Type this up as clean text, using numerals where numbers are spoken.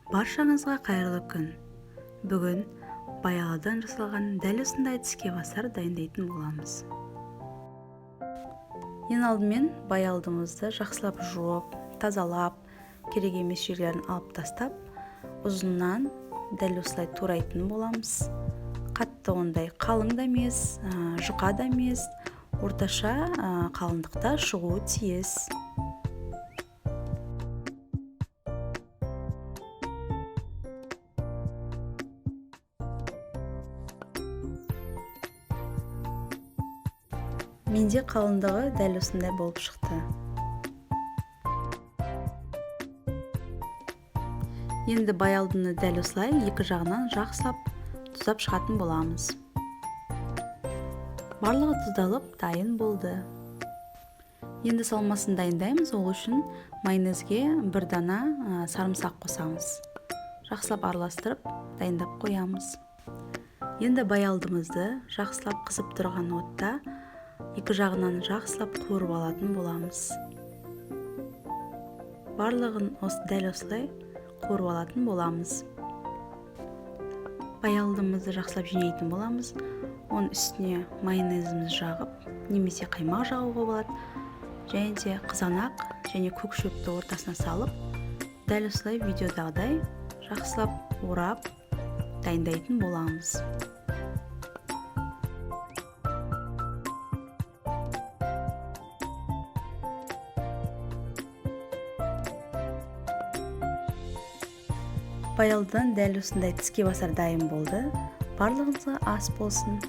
Баршаңызға қайырлы күн. Бүгін баяғыдан жасалған дәл осындай тіске басар дайындайтын боламыз. Ең алдымен баялдымызды жақсылап жуып, тазалап, керек емес жерлерін алып тастап, ұзыннан дәл осылай турайтын боламыз. Қатты ондай қалың да емес, жұқа да емес, орташа қалыңдықта шығуы тиіс. Менде қалыңдығы дәл осындай болып шықты. Енді баялдыны дәл осылай екі жағынан жақсылап тұздап шығатын боламыз. Барлығы тұздалып дайын болды. Енді салмасын дайындаймыз. Ол үшін майонезге бір дана сарымсақ қосамыз. Жақсылап араластырып дайындап қоямыз. Енді баялдымызды жақсылап қызып тұрған отта екі жағынан жақсылап қуырып алатын боламыз. Барлығын дәл осылай қуырып алатын боламыз. Баялдымызды жақсылап жинайтын боламыз. Оның үстіне майонезіміз жағып, немесе қаймақ жағуға болады. Және де қызанақ және көк шөпті ортасына салып, дәл осылай видеодағыдай жақсылап орап дайындайтын боламыз. Баялдыдан дәл осындай тіске басар дайын болды. Барлығыңызға ас болсын.